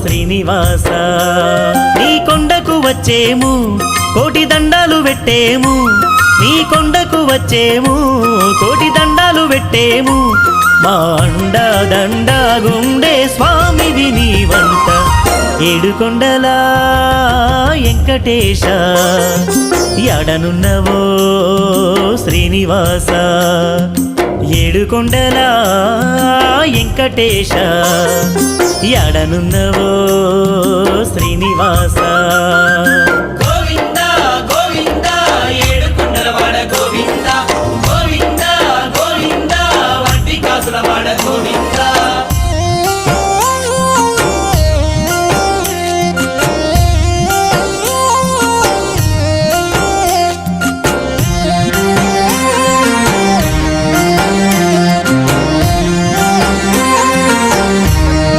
శ్రీనివాస నీ కొండకు వచ్చేము కోటి దండాలు పెట్టేము నీ కొండకు వచ్చేము కోటి దండాలు పెట్టేము మా అండా దండా గుండే స్వామివి నీవంట ఏడుకొండల వెంకటేశ ఎడనున్నవో శ్రీనివాస ఏడుకొండల వెంకటేశ ఎడనున్నవో శ్రీనివాస